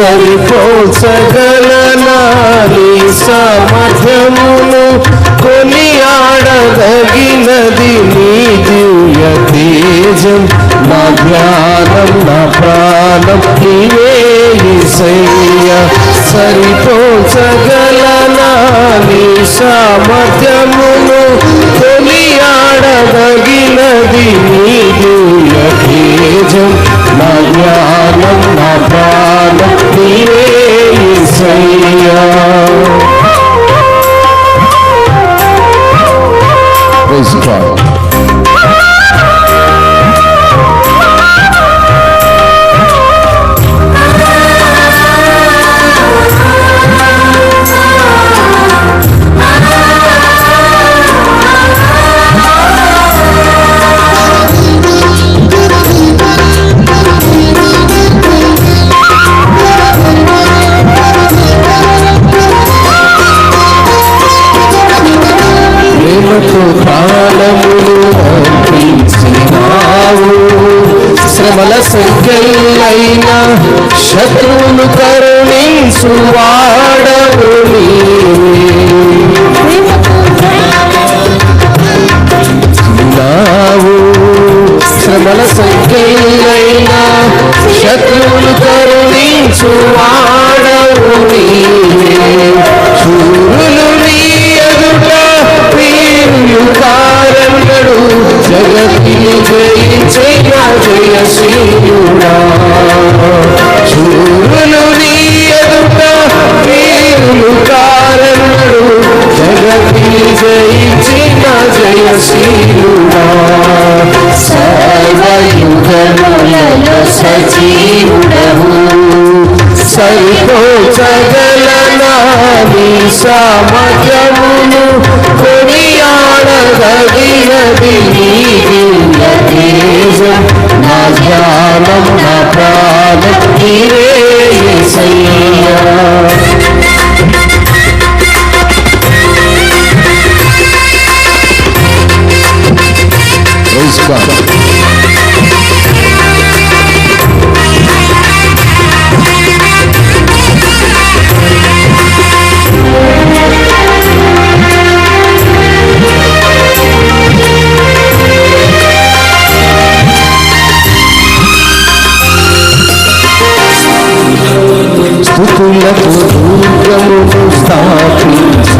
సరిపోల్చగలనా నీ సామర్థ్యమును, కొనియాడదగినది నీ దివ్య తేజం. నా జ్ఞానం నా ప్రాణం నీవే యేసయ్యా. సరిపోల్చగలనా నీ సామర్థ్యమును, కొనియాడదగినది నీ దివ్య తేజం. నా జ్ఞానం నా ప్రాణం నీవే యేసయ్యా. Praise God. ప్రాణములు అర్పించినావు, శ్రమల సంఖ్యలైన శత్రువులు కరుణించు వాడవు నీవు. శ్రమల సంఖ్యలైన శత్రువులు కరుణించు వాడవు నీవే. శూరులు నీ ఎదుట కారణడు, జగతిని జయించిన జయశీలుడా. శూరులు నీ ఎదుట వీరులు కారణడు, జగతిని జయించిన జయశీలుడా. సర్వయుగములలో సజీవుడవు, సరిపోల్చగలనా నీ సామర్థ్యమును, కొనియాడదగినది నీ దివ్య తేజం. నా జ్ఞానం నా ప్రాణం నీవే యేసయ్యా. Praise God. స్తుతులకు దుర్గమును స్థాపించువాడవు,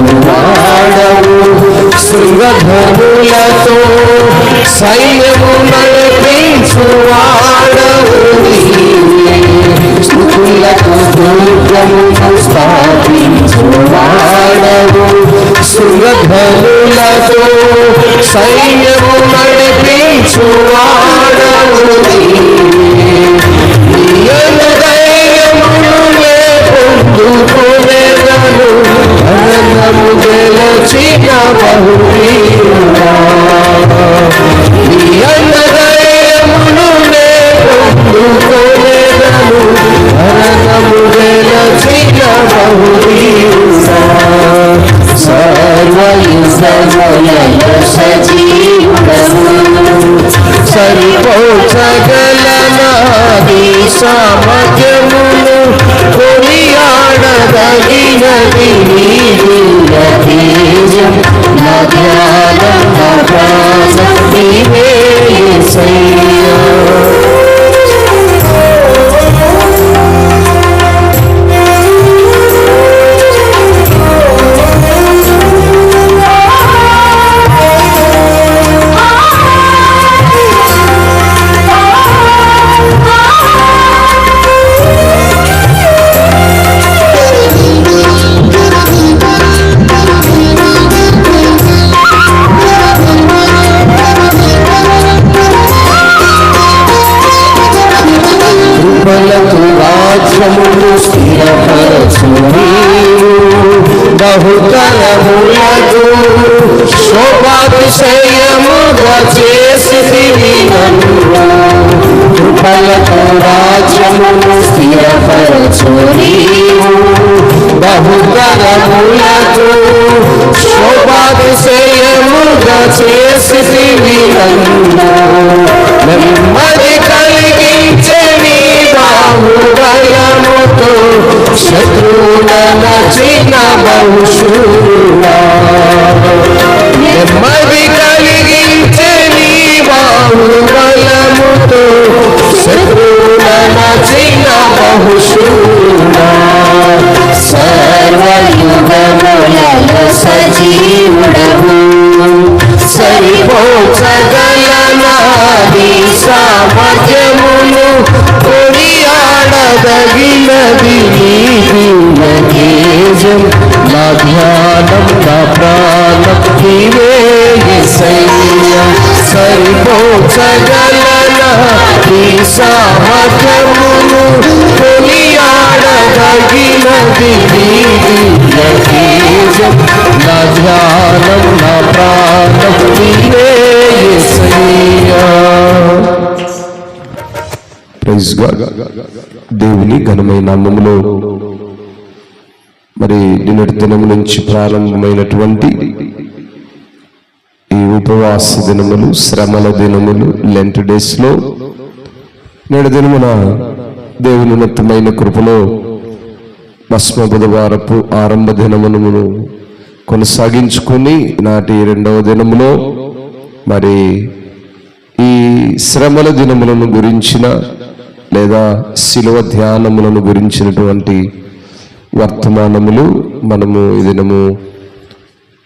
శృంగధనులతో సైన్యము నడిపించువాడవు నీవే. స్తుతులకు దుర్గమును స్థాపించువాడవు, శృంగధనులతో సైన్యము నడిపించువాడవు నీవే. పొందుకునేదను అనంతము గెలచిన బహువీరుడా. నీ అన్నదయమును నే పొందుకునేదను అనంతము గెలచిన బహువీరుడా. సర్వయుగములలో సజీవుడవు, సరిపోల్చగలనా నీ సామర్థ్యమును, కొనియాడదగినది నీ దివ్య తేజం. నా జ్ఞానం నా ప్రాణం నీవే యేసయ్యా. రాజ్యమును స్థిరపరచు నీవు, బహుతరములకు శోభాతిశయముగా చేసితివి నన్ను. కృపలతో రాజ్యమును స్థిరపరచు నీవు, బహుతరములకు శోభాతిశయముగా చేసితివి నన్ను. నెమ్మది కలిగించే నీ బాహుబలముతో శత్రువులచిన బహుశూరా నెమ్మది కలిగించే నీ బాహుబలముతో శత్రువులచిన బహుశూరా సర్వయుగములలో సజీవుడవు సరిపోచగలనాది సామర్థ్యములు కొనియాడదగినది నీ దివ్య తేజం నా ధ్యానం నా ప్రాణం నీవే యేసయ్యా సరిపోచగలనాది సామర్థ్యములు కొనియాడదగినది నీ దివ్య తేజం నా ధ్యానం నా ప్రాణం నీవే యేసయ్యా. Praise God. దేవుని ఘనమైన నామములో మరి నిన్నటి దినం నుంచి ప్రారంభమైనటువంటి ఈ ఉపవాస దినములు, శ్రమల దినములు, లెంట్ డేస్ లో నేడు దినమున దేవుని ఉన్నతమైన కృపలో భస్మ బుధవారపు ఆరంభ దినమును కొనసాగించుకుని నాటి రెండవ దినములో మరి ఈ శ్రమల దినములను గురించిన లేదా శిలువ ధ్యానములను గురించినటువంటి వర్తమానములు మనము ఈ దినము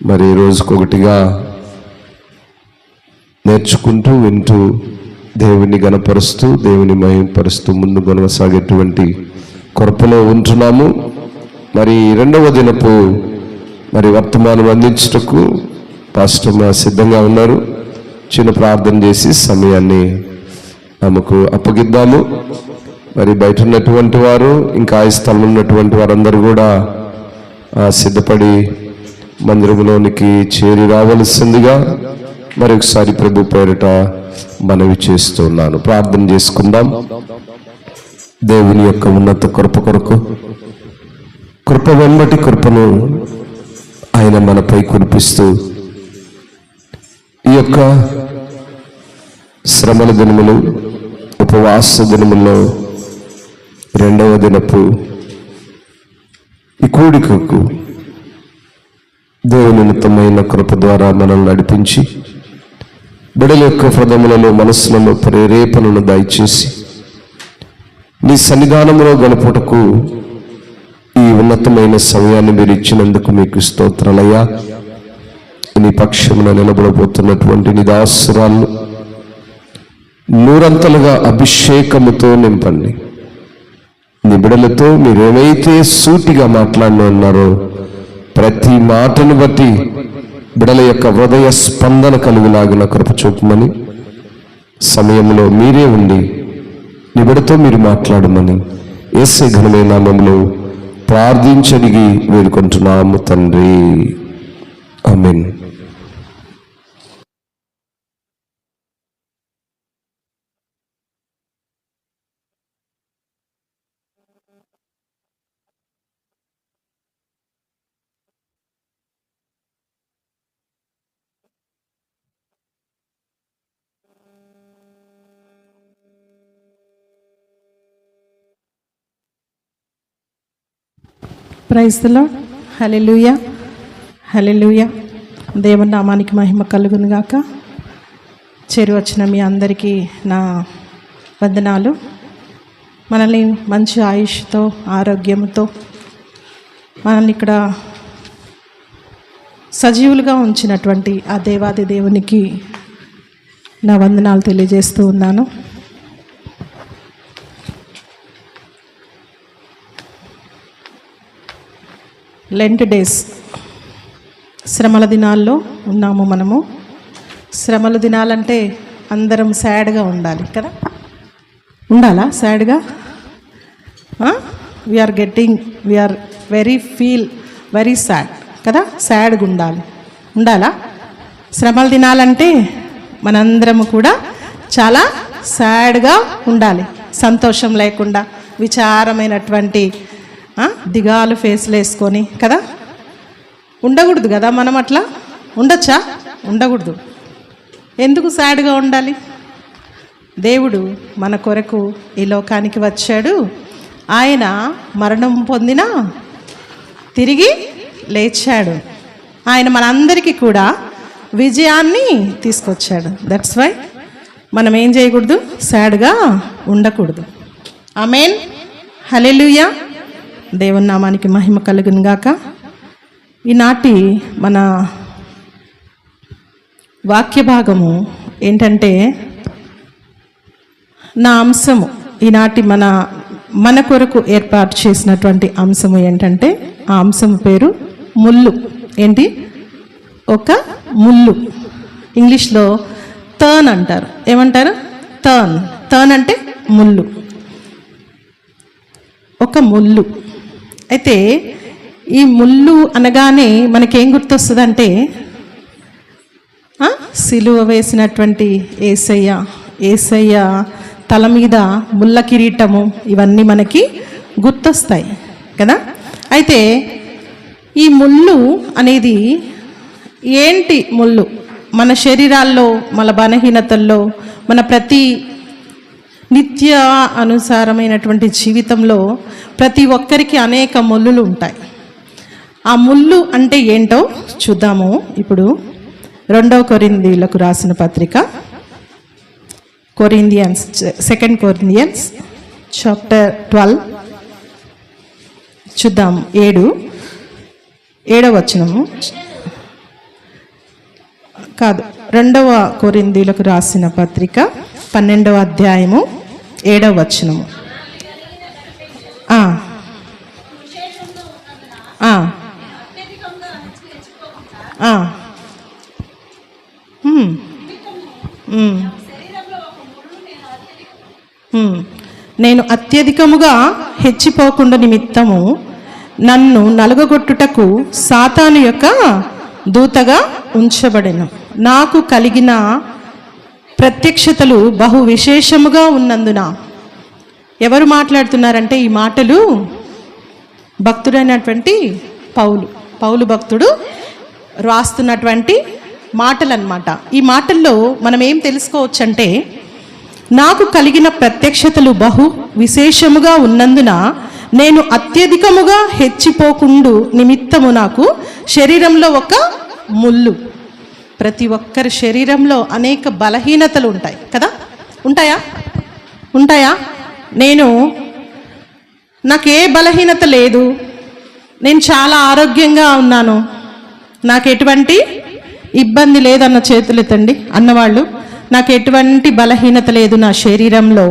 మరి రోజుకొకటిగా నేర్చుకుంటూ వింటూ దేవుని గణపరుస్తూ దేవుని మహిమపరుస్తూ ముందు కొనసాగేటువంటి కృపలో ఉంటున్నాము. మరి రెండవ దినపు మరి వర్తమానం అందించుటకు పాస్టర్ సిద్ధంగా ఉన్నారు. చిన్న ప్రార్థన చేసి సమయాన్ని ఆమెకు అప్పగిద్దాము. మరి బయట ఉన్నటువంటి వారు ఇంకా ఈ స్థలంలో ఉన్నటువంటి వారందరూ కూడా సిద్ధపడి మందిరంలోనికి చేరి రావలసిందిగా మరి ఒకసారి ప్రభు పేరిట మనవి చేస్తున్నాను. ప్రార్థన చేసుకుందాం. దేవుని యొక్క ఉన్నత కృప కొరకు కృప వెంబటి కృపను ఆయన మనపై కురిపిస్తూ ఈ యొక్క శ్రమల దినములు, ఉపవాస దినముల్లో రెండవ దినపు ఈ కూడికకు దేవుని ఉన్నతమైన కృప ద్వారా మనల్ని నడిపించి బిడ్డల యొక్క హృదయములలో, మనస్సులలో ప్రేరేపణను దయచేసి నీ సన్నిధానంలో గడుపుటకు ఈ ఉన్నతమైన సమయాన్ని మీరు ఇచ్చినందుకు మీకు స్తోత్రాలయ్యా. నీ పక్షమున నిలబడబోతున్నటువంటి నీ దాసురాలను నూరంతలుగా అభిషేకముతో నింపండి. నీ బిడలతో మీరేమైతే సూటిగా మాట్లాడినారో ప్రతి మాటను బట్టి బిడల యొక్క హృదయ స్పందన కలుగులాగిన కృప చూపమని, సమయంలో మీరే ఉండి నీ బిడతో మీరు మాట్లాడమని యేసు ఘనమైన నామములో ప్రార్థించడిగి వేడుకుంటున్నాము తండ్రి. ఆమేన్. Praise the Lord. హల్లెలూయా, హల్లెలూయా. దేవుని నామానికి మహిమ కలుగును గాక. చేరి వచ్చిన మీ అందరికీ నా వందనాలు. మనల్ని మంచి ఆయుష్తో, ఆరోగ్యంతో మనల్ని ఇక్కడ సజీవులుగా ఉంచినటువంటి ఆ దేవాది దేవునికి నా వందనాలు తెలియజేస్తూ ఉన్నాను. లెంట్ డేస్, శ్రమల దినాల్లో ఉన్నాము మనము. శ్రమల దినాలంటే అందరం సాడ్గా ఉండాలి కదా, ఉండాలా? సాడ్గా వీఆర్ వెరీ సాడ్ కదా, సాడ్గా ఉండాలా? శ్రమల దినాలంటే మనందరము కూడా చాలా సాడ్గా ఉండాలి. సంతోషం లేకుండా విచారమైనటువంటి దిగాలు ఫేస్లు వేసుకొని కదా ఉండకూడదు కదా. మనం అట్లా ఉండొచ్చా? ఉండకూడదు. ఎందుకు సాడ్గా ఉండాలి? దేవుడు మన కొరకు ఈ లోకానికి వచ్చాడు. ఆయన మరణం పొందిన తిరిగి లేచాడు. ఆయన మనందరికీ కూడా విజయాన్ని తీసుకొచ్చాడు. దట్స్ వై మనం ఏం చేయకూడదు, సాడ్గా ఉండకూడదు. ఆమేన్, హల్లెలూయా. దేవుని నామానికి మహిమ కలుగును గాక. ఈనాటి మన వాక్య భాగము ఏంటంటే, నా అంశము ఈనాటి మన కొరకు ఏర్పాటు చేసినటువంటి అంశము ఏంటంటే, ఆ అంశం పేరు ముళ్ళు. ఏంటి? ఒక ముళ్ళు. ఇంగ్లీష్లో టర్న్ అంటారు. ఏమంటారు? టర్న్ అంటే ముళ్ళు, ఒక ముళ్ళు. అయితే ఈ ముళ్ళు అనగానే మనకేం గుర్తొస్తుందంటే, సిలువ వేసినటువంటి ఏసయ్య తల మీద ముళ్ళ కిరీటము, ఇవన్నీ మనకి గుర్తొస్తాయి కదా. అయితే ఈ ముళ్ళు అనేది ఏంటి? ముళ్ళు మన శరీరాల్లో, మన బలహీనతల్లో, మన ప్రతి నిత్య అనుసారమైనటువంటి జీవితంలో ప్రతి ఒక్కరికి అనేక ముళ్ళులు ఉంటాయి. ఆ ముళ్ళు అంటే ఏంటో చూద్దాము. ఇప్పుడు 2 కొరింథీయులకు రాసిన పత్రిక, సెకండ్ కొరింథియన్స్ చాప్టర్ 12 చూద్దాం. 7వ వచనము కాదు, 2 కొరింథీయులకు రాసిన పత్రిక 12వ అధ్యాయము 7వ వచనము. నేను అత్యధికముగా హెచ్చిపోకుండా నిమిత్తము నన్ను నలుగగొట్టుటకు సాతాను యొక్క దూతగా ఉంచబడెను. నాకు కలిగిన ప్రత్యక్షతలు బహు విశేషముగా ఉన్నందున. ఎవరు మాట్లాడుతున్నారంటే, ఈ మాటలు భక్తుడైనటువంటి పౌలు భక్తుడు రాస్తున్నటువంటి మాటలు అన్నమాట. ఈ మాటల్లో మనం ఏం తెలుసుకోవచ్చు అంటే, నాకు కలిగిన ప్రత్యక్షతలు బహు విశేషముగా ఉన్నందున నేను అత్యధికముగా హెచ్చిపోకుండు నిమిత్తము నాకు శరీరంలో ఒక ముళ్ళు. ప్రతి ఒక్కరి శరీరంలో అనేక బలహీనతలు ఉంటాయి కదా. ఉంటాయా? నాకు ఏ బలహీనత లేదు, నేను చాలా ఆరోగ్యంగా ఉన్నాను, నాకు ఎటువంటి ఇబ్బంది లేదన్న చేతులు ఎత్తండి అన్నవాళ్ళు. నాకు ఎటువంటి బలహీనత లేదు, నా శరీరంలో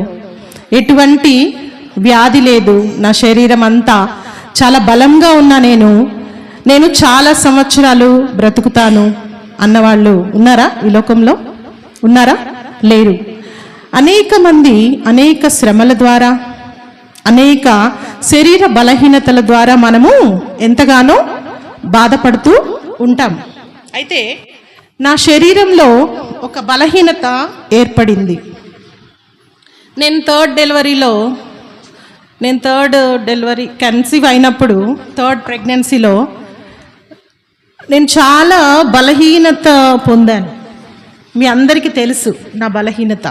ఎటువంటి వ్యాధి లేదు, నా శరీరం అంతా చాలా బలంగా ఉన్నా, నేను చాలా సంవత్సరాలు బ్రతుకుతాను అన్నవాళ్ళు ఉన్నారా? ఈ లోకంలో ఉన్నారా? లేరు. అనేక మంది అనేక శ్రమల ద్వారా, అనేక శరీర బలహీనతల ద్వారా మనము ఎంతగానో బాధపడుతూ ఉంటాం. అయితే నా శరీరంలో ఒక బలహీనత ఏర్పడింది. నేను థర్డ్ డెలివరీ కన్సీవ్ అయినప్పుడు, థర్డ్ ప్రెగ్నెన్సీలో నేను చాలా బలహీనత పొందాను. మీ అందరికీ తెలుసు నా బలహీనత.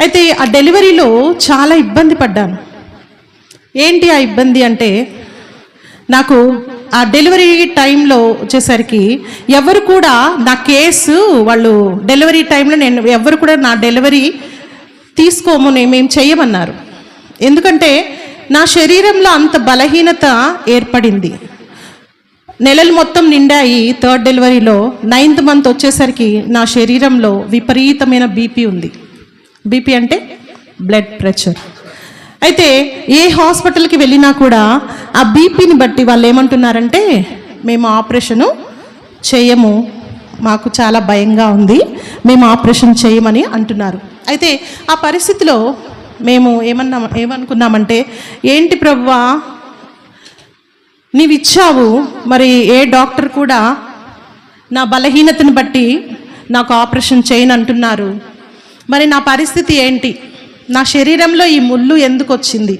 అయితే ఆ డెలివరీలో చాలా ఇబ్బంది పడ్డాను. ఏంటి ఆ ఇబ్బంది అంటే, నాకు ఆ డెలివరీ టైంలో వచ్చేసరికి ఎవరు కూడా నా కేసు, వాళ్ళు డెలివరీ టైంలో ఎవరు కూడా నా డెలివరీ తీసుకోము, మేము చెయ్యమన్నారు. ఎందుకంటే నా శరీరంలో అంత బలహీనత ఏర్పడింది. నెలలు మొత్తం నిండాయి. థర్డ్ డెలివరీలో 9th మంత్ వచ్చేసరికి నా శరీరంలో విపరీతమైన బీపీ ఉంది. బీపీ అంటే బ్లడ్ ప్రెషర్. అయితే ఏ హాస్పిటల్కి వెళ్ళినా కూడా ఆ బీపీని బట్టి వాళ్ళు ఏమంటున్నారంటే, మేము ఆపరేషను చేయము, మాకు చాలా భయంగా ఉంది, మేము ఆపరేషన్ చేయమని అంటున్నారు. అయితే ఆ పరిస్థితిలో మేము ఏమనుకున్నామంటే, ఏంటి ప్రభువా, నీవు ఇచ్చావు, మరి ఏ డాక్టర్ కూడా నా బలహీనతను బట్టి నాకు ఆపరేషన్ చేయను అంటున్నారు, మరి నా పరిస్థితి ఏంటి? నా శరీరంలో ఈ ముళ్ళు ఎందుకు వచ్చింది?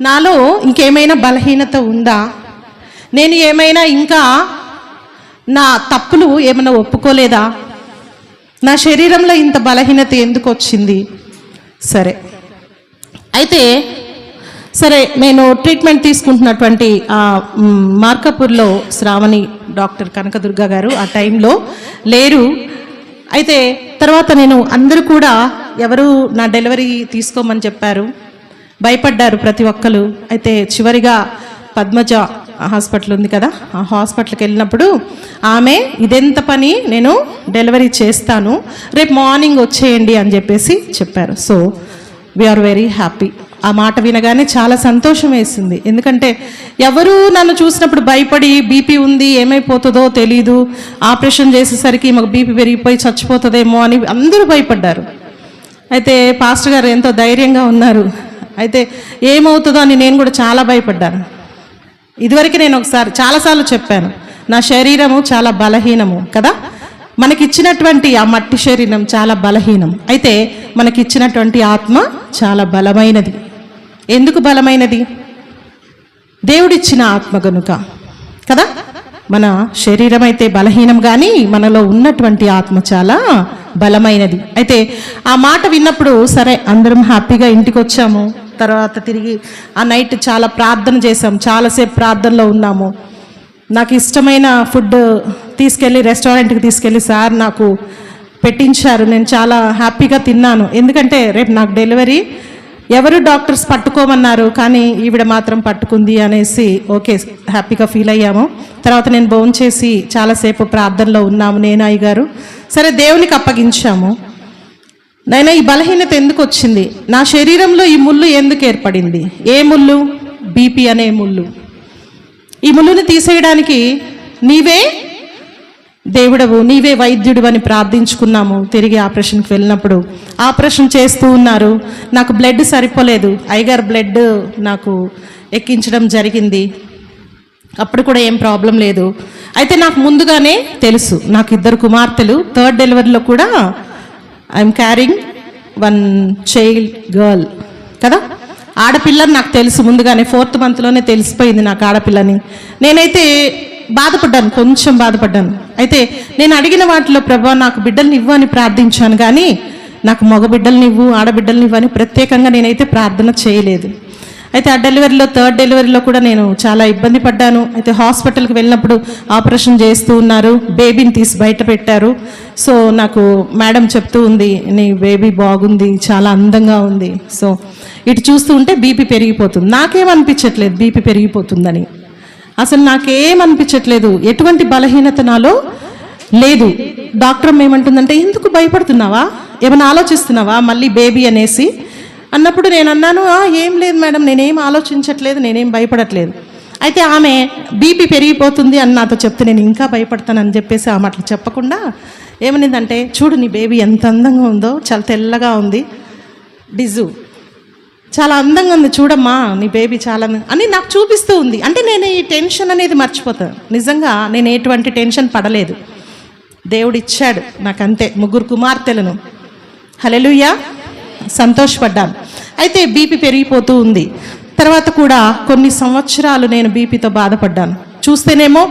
నాలో ఇంకేమైనా బలహీనత ఉందా? నేను ఏమైనా ఇంకా నా తప్పులు ఏమైనా ఒప్పుకోలేదా? నా శరీరంలో ఇంత బలహీనత ఎందుకు వచ్చింది? సరే, అయితే సరే, నేను ట్రీట్మెంట్ తీసుకుంటున్నటువంటి మార్కాపూర్లో శ్రావణి డాక్టర్ కనకదుర్గ గారు ఆ టైంలో లేరు. అయితే తర్వాత నేను అందరూ కూడా ఎవరు నా డెలివరీ తీసుకోమని చెప్పారు, భయపడ్డారు ప్రతి ఒక్కరు. అయితే చివరిగా పద్మజ హాస్పిటల్ ఉంది కదా, ఆ హాస్పిటల్కి వెళ్ళినప్పుడు ఆమె ఇదెంత పని, నేను డెలివరీ చేస్తాను, రేపు మార్నింగ్ వచ్చేయండి అని చెప్పేసి చెప్పారు. So we are very happy. ఆ మాట వినగానే చాలా సంతోషం వేసింది. ఎందుకంటే ఎవరు నన్ను చూసినప్పుడు భయపడి బీపీ ఉంది ఏమైపోతుందో తెలీదు, ఆపరేషన్ చేసేసరికి మాకు బీపీ పెరిగిపోయి చచ్చిపోతుందేమో అని అందరూ భయపడ్డారు. అయితే పాస్టర్ గారు ఎంతో ధైర్యంగా ఉన్నారు. అయితే ఏమవుతుందో అని నేను కూడా చాలా భయపడ్డాను. ఇదివరకు నేను ఒకసారి చాలాసార్లు చెప్పాను, నా శరీరము చాలా బలహీనము కదా, మనకిచ్చినటువంటి ఆ మట్టి శరీరం చాలా బలహీనం. అయితే మనకిచ్చినటువంటి ఆత్మ చాలా బలమైనది. ఎందుకు బలమైనది? దేవుడిచ్చిన ఆత్మ గనుక కదా. మన శరీరం అయితే బలహీనం, కానీ మనలో ఉన్నటువంటి ఆత్మ చాలా బలమైనది. అయితే ఆ మాట విన్నప్పుడు సరే అందరం హ్యాపీగా ఇంటికి వచ్చాము. తర్వాత తిరిగి ఆ నైట్ చాలా ప్రార్థన చేసాం, చాలాసేపు ప్రార్థనలో ఉన్నాము. నాకు ఇష్టమైన ఫుడ్ తీసుకెళ్ళి రెస్టారెంట్కి తీసుకెళ్ళి సార్ నాకు పెట్టించారు, నేను చాలా హ్యాపీగా తిన్నాను. ఎందుకంటే రేపు నాకు డెలివరీ, ఎవరు డాక్టర్స్ పట్టుకోమన్నారు కానీ ఈవిడ మాత్రం పట్టుకుంది అనేసి ఓకే హ్యాపీగా ఫీల్ అయ్యాము. తర్వాత నేను భోంచేసి చాలాసేపు ప్రార్థనలో ఉన్నాము, నేను అయ్యగారు. సరే దేవునికి అప్పగించాము. నైనా ఈ బలహీనత ఎందుకు వచ్చింది, నా శరీరంలో ఈ ముళ్ళు ఎందుకు ఏర్పడింది? ఏ ముళ్ళు? బీపీ అనే ముళ్ళు. ఈ ముళ్ళుని తీసేయడానికి నీవే దేవుడవు, నీవే వైద్యుడు అని ప్రార్థించుకున్నాము. తిరిగి ఆపరేషన్కి వెళ్ళినప్పుడు ఆపరేషన్ చేస్తూ ఉన్నారు. నాకు బ్లడ్ సరిపోలేదు, అయ్యగారు బ్లడ్ నాకు ఎక్కించడం జరిగింది. అప్పుడు కూడా ఏం ప్రాబ్లం లేదు. అయితే నాకు ముందుగానే తెలుసు, నాకు 2 కుమార్తెలు, 3rd డెలివరీలో కూడా ఐఎమ్ క్యారింగ్ 1 చైల్డ్ గర్ల్ కదా, ఆడపిల్లని నాకు తెలుసు ముందుగానే. 4th మంత్లోనే తెలిసిపోయింది నాకు ఆడపిల్లని. నేనైతే బాధపడ్డాను, కొంచెం బాధపడ్డాను. అయితే నేను అడిగిన వాటిలో ప్రభా నాకు బిడ్డల్ని ఇవ్వు అని ప్రార్థించాను, కానీ నాకు మగ బిడ్డల్ని ఇవ్వు, ఆడబిడ్డల్ని ఇవ్వు అని ప్రత్యేకంగా నేనైతే ప్రార్థన చేయలేదు. అయితే ఆ డెలివరీలో 3rd డెలివరీలో కూడా నేను చాలా ఇబ్బంది పడ్డాను. అయితే హాస్పిటల్కి వెళ్ళినప్పుడు ఆపరేషన్ చేస్తూ ఉన్నారు, బేబీని తీసి బయట పెట్టారు. సో నాకు మేడం చెప్తూ ఉంది, నీ బేబీ బాగుంది, చాలా అందంగా ఉంది. సో ఇటు చూస్తూ ఉంటే బీపీ పెరిగిపోతుంది. నాకేమనిపించట్లేదు బీపీ పెరిగిపోతుందని, అసలు నాకేమనిపించట్లేదు. ఎటువంటి బలహీనత నాలో లేదు. డాక్టర్ ఏమంటుందంటే ఎందుకు భయపడుతున్నావా, ఏమైనా ఆలోచిస్తున్నావా మళ్ళీ బేబీ అనేసి అన్నప్పుడు నేను అన్నాను, ఏం లేదు మేడం, నేనేం ఆలోచించట్లేదు, నేనేం భయపడట్లేదు. అయితే ఆమె బీపీ పెరిగిపోతుంది అని నాతో చెప్తే నేను ఇంకా భయపడతానని చెప్పేసి ఆమె అట్లా చెప్పకుండా ఏమనిందంటే, చూడు నీ బేబీ ఎంత అందంగా ఉందో, చాలా తెల్లగా ఉంది, డిజు చాలా అందంగా ఉంది, చూడమ్మా నీ బేబీ చాలా అని నాకు చూపిస్తూ ఉంది. అంటే నేను ఈ టెన్షన్ అనేది మర్చిపోతాను. నిజంగా నేను ఎటువంటి టెన్షన్ పడలేదు, దేవుడు ఇచ్చాడు నాకంతే 3 కుమార్తెలను. హల్లెలూయా, సంతోషపడ్డాను. అయితే బీపీ పెరిగిపోతూ ఉంది. తర్వాత కూడా కొన్ని సంవత్సరాలు నేను బీపీతో బాధపడ్డాను. చూస్తేనేమో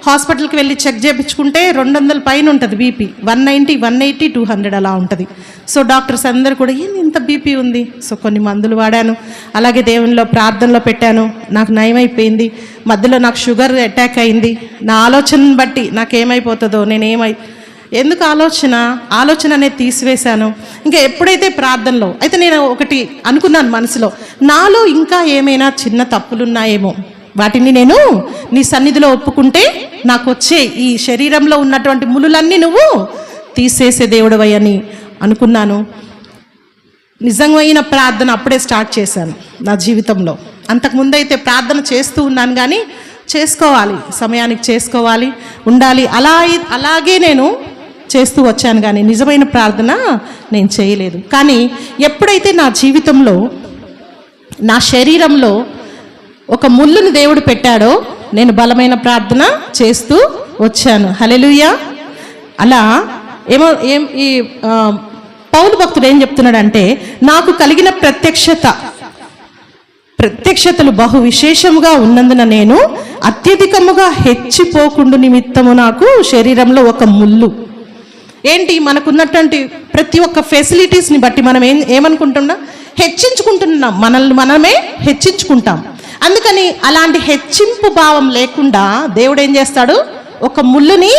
హాస్పిటల్కి వెళ్ళి చెక్ చేయించుకుంటే 200 పైన ఉంటుంది బీపీ, 190, 180, 200 అలా ఉంటుంది. సో డాక్టర్స్ అందరూ కూడా ఏంది ఇంత బీపీ ఉంది. సో కొన్ని మందులు వాడాను, అలాగే దేవునిలో ప్రార్థనలో పెట్టాను, నాకు నయమైపోయింది. మధ్యలో నాకు షుగర్ అటాక్ అయింది. నా ఆలోచనను బట్టి నాకేమైపోతుందో, ఎందుకు ఆలోచన అనేది తీసివేశాను. ఇంకా ఎప్పుడైతే ప్రార్థనలో అయితే నేను ఒకటి అనుకున్నాను మనసులో, నాలో ఇంకా ఏమైనా చిన్న తప్పులున్నాయేమో, వాటిని నేను నీ సన్నిధిలో ఒప్పుకుంటే నాకు వచ్చే ఈ శరీరంలో ఉన్నటువంటి ములులన్నీ నువ్వు తీసేసే దేవుడవయ్యని అనుకున్నాను. నిజమైన ప్రార్థన అప్పుడే స్టార్ట్ చేశాను నా జీవితంలో. అంతకుముందైతే ప్రార్థన చేస్తూ ఉన్నాను, కానీ చేసుకోవాలి, సమయానికి చేసుకోవాలి, ఉండాలి, అలాగే నేను చేస్తూ వచ్చాను, కానీ నిజమైన ప్రార్థన నేను చేయలేదు. కానీ ఎప్పుడైతే నా జీవితంలో నా శరీరంలో ఒక ముళ్ళుని దేవుడు పెట్టాడో నేను బలమైన ప్రార్థన చేస్తూ వచ్చాను. హల్లెలూయా. అలా ఈ పౌలు భక్తుడు ఏం చెప్తున్నాడంటే, నాకు కలిగిన ప్రత్యక్షతలు బహు విశేషముగా ఉన్నందున నేను అత్యధికముగా హెచ్చిపోకుండా నిమిత్తము నాకు శరీరంలో ఒక ముళ్ళు. ఏంటి, మనకున్నటువంటి ప్రతి ఒక్క ఫెసిలిటీస్ని బట్టి మనం ఏమనుకుంటున్నా, హెచ్చించుకుంటున్నాం, మనమే హెచ్చించుకుంటాం. అందుకని అలాంటి హెచ్చింపు భావం లేకుండా దేవుడు ఏం చేస్తాడు, ఒక ముళ్ళుని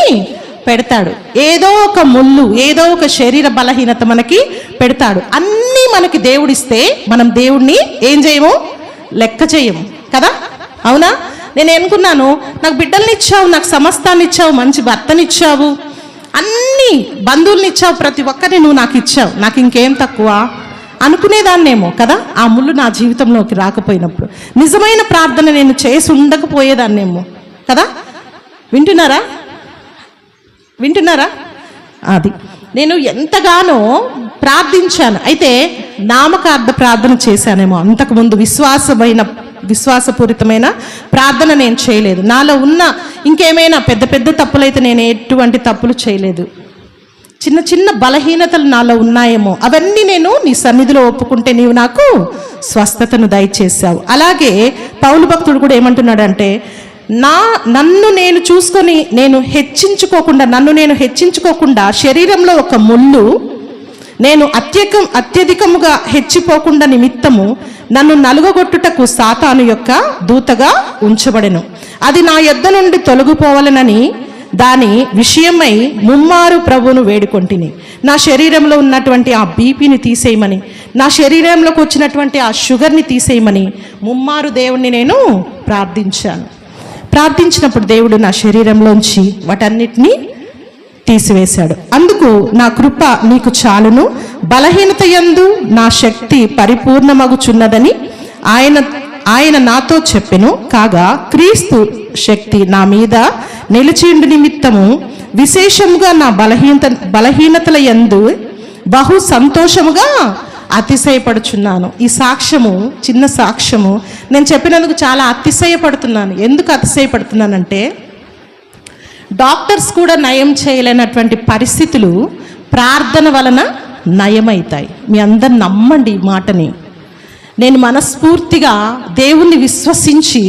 పెడతాడు. ఏదో ఒక ముళ్ళు, ఏదో ఒక శరీర బలహీనత మనకి పెడతాడు. అన్నీ మనకి దేవుడిస్తే మనం దేవుణ్ణి ఏం చేయము, లెక్క చేయము కదా, అవునా? నేను అనుకున్నాను, నాకు బిడ్డల్ని ఇచ్చావు, నాకు సమస్తాన్ని ఇచ్చావు, మంచి భర్తనిచ్చావు, అన్ని బంధువుల్ని ఇచ్చావు, ప్రతి ఒక్కరిని నువ్వు నాకు ఇచ్చావు, నాకు ఇంకేం తక్కువ అనుకునేదాన్నేమో కదా, ఆ ముళ్ళు నా జీవితంలోకి రాకపోయినప్పుడు. నిజమైన ప్రార్థన నేను చేసి ఉండకపోయేదాన్నేమో కదా. వింటున్నారా? అది నేను ఎంతగానో ప్రార్థించాను. అయితే నామకార్థ ప్రార్థన చేశానేమో, అంతకుముందు విశ్వాసపూరితమైన ప్రార్థన నేను చేయలేదు. నాలో ఉన్న ఇంకేమైనా పెద్ద పెద్ద తప్పులైతే నేను ఎటువంటి తప్పులు చేయలేదు. చిన్న చిన్న బలహీనతలు నాలో ఉన్నాయేమో, అవన్నీ నేను నీ సన్నిధిలో ఒప్పుకుంటే నీవు నాకు స్వస్థతను దయచేసావు. అలాగే పౌలు భక్తుడు కూడా ఏమంటున్నాడంటే, నన్ను నేను చూసుకొని నన్ను నేను హెచ్చించుకోకుండా శరీరంలో ఒక ముళ్ళు నేను అత్యధికముగా హెచ్చిపోకుండా నిమిత్తము నన్ను నలుగగొట్టుటకు సాతాను యొక్క దూతగా ఉంచబడెను. అది నా యొద్ద నుండి తొలగిపోవాలనని దాని విషయమై ముమ్మారు ప్రభువును వేడుకొంటిని. నా శరీరంలో ఉన్నటువంటి ఆ బీపీని తీసేయమని, నా శరీరంలోకి వచ్చినటువంటి ఆ షుగర్ని తీసేయమని ముమ్మారు దేవుణ్ణి నేను ప్రార్థించినప్పుడు దేవుడు నా శరీరంలోంచి వాటన్నిటినీ తీసివేశాడు. అందుకు నా కృప నీకు చాలును, బలహీనత యందు నా శక్తి పరిపూర్ణమగుచున్నదని ఆయన నాతో చెప్పెను. కాగా క్రీస్తు శక్తి నా మీద నిలిచిండు నిమిత్తము విశేషముగా నా బలహీనతల యందు బహు సంతోషముగా అతిశయపడుచున్నాను. ఈ సాక్ష్యము, చిన్న సాక్ష్యము నేను చెప్పినందుకు చాలా అతిశయపడుతున్నాను. ఎందుకు అతిశయపడుతున్నానంటే, డాక్టర్స్ కూడా నయం చేయలేనటువంటి పరిస్థితులు ప్రార్థన వలన నయమవుతాయి. మీ అందరు నమ్మండి ఈ మాటని. నేను మనస్ఫూర్తిగా దేవుణ్ణి విశ్వసించి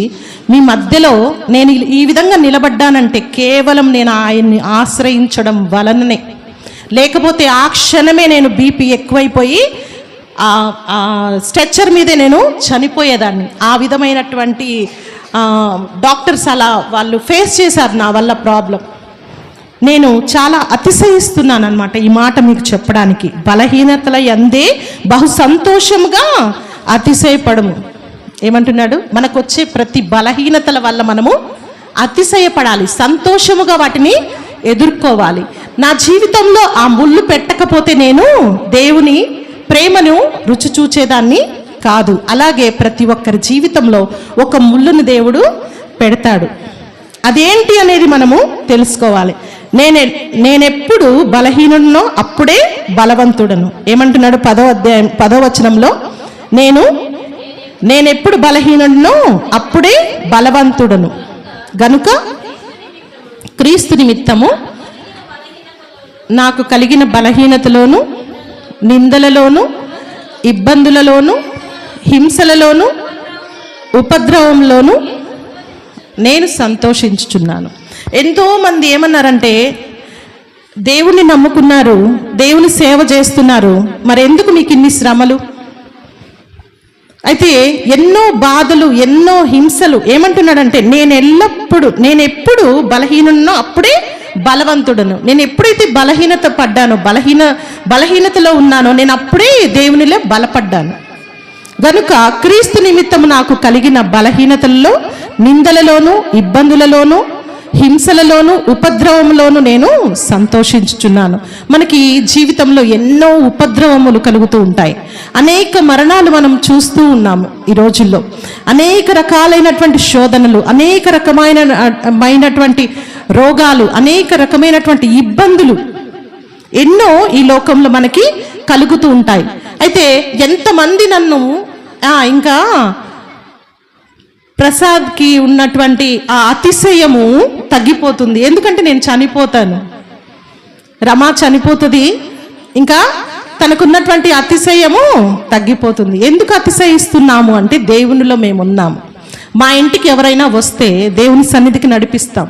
మీ మధ్యలో నేను ఈ విధంగా నిలబడ్డానంటే కేవలం నేను ఆయన్ని ఆశ్రయించడం వలననే. లేకపోతే ఆ క్షణమే నేను బీపీ ఎక్కువైపోయి స్ట్రెచ్చర్ మీదే నేను చనిపోయేదాన్ని. ఆ విధమైనటువంటి డాక్టర్స్ అలా వాళ్ళు ఫేస్ చేశారు నా వల్ల ప్రాబ్లం. నేను చాలా అతిశయిస్తున్నాను అన్నమాట ఈ మాట మీకు చెప్పడానికి. బలహీనతల యందే బహు సంతోషముగా అతిశయపడము. ఏమంటున్నాడు? మనకు వచ్చే ప్రతి బలహీనతల వల్ల మనము అతిశయపడాలి, సంతోషముగా వాటిని ఎదుర్కోవాలి. నా జీవితంలో ఆ ముళ్ళు పెట్టకపోతే నేను దేవుని ప్రేమను రుచి చూచేదాన్ని కాదు. అలాగే ప్రతి ఒక్కరి జీవితంలో ఒక ముళ్ళును దేవుడు పెడతాడు. అదేంటి అనేది మనము తెలుసుకోవాలి. నేనెప్పుడు బలహీనుడినో అప్పుడే బలవంతుడను. ఏమంటున్నాడు 10వ వచనంలో? నేనెప్పుడు బలహీనుడినో అప్పుడే బలవంతుడను గనుక క్రీస్తు నిమిత్తము నాకు కలిగిన బలహీనతలోను, నిందలలోను, ఇబ్బందులలోను, హింసలలోను, ఉపద్రవంలోను నేను సంతోషించుచున్నాను. ఎంతోమంది ఏమన్నారంటే, దేవుణ్ణి నమ్ముకున్నారు, దేవుని సేవ చేస్తున్నారు, మరెందుకు మీకు ఇన్ని శ్రమలు? అయితే ఎన్నో బాధలు, ఎన్నో హింసలు. ఏమంటున్నాడంటే, నేనెప్పుడు బలహీనున్నో అప్పుడే బలవంతుడను. నేను ఎప్పుడైతే బలహీనత పడ్డానో, బలహీనతలో ఉన్నానో, నేను అప్పుడే దేవునిలో బలపడ్డాను. గనుక క్రీస్తు నిమిత్తము నాకు కలిగిన బలహీనతలలో, నిందలలోను, ఇబ్బందులలోను, హింసలలోను, ఉపద్రవములోను నేను సంతోషించుచున్నాను. మనకి జీవితంలో ఎన్నో ఉపద్రవములు కలుగుతూ ఉంటాయి. అనేక మరణాలు మనం చూస్తూ ఉన్నాము ఈ రోజుల్లో. అనేక రకాలైనటువంటి శోధనలు, అనేక రకమైనటువంటి రోగాలు, అనేక రకమైనటువంటి ఇబ్బందులు ఎన్నో ఈ లోకంలో మనకి కలుగుతూ ఉంటాయి. అయితే ఎంతమంది నన్ను ఇంకా ప్రసాద్కి ఉన్నటువంటి ఆ అతిశయము తగ్గిపోతుంది, ఎందుకంటే నేను చనిపోతాను, రమా చనిపోతుంది, ఇంకా తనకున్నటువంటి అతిశయము తగ్గిపోతుంది. ఎందుకు అతిశయిస్తున్నాము అంటే, దేవునిలో మేము ఉన్నాము. మా ఇంటికి ఎవరైనా వస్తే దేవుని సన్నిధికి నడిపిస్తాం.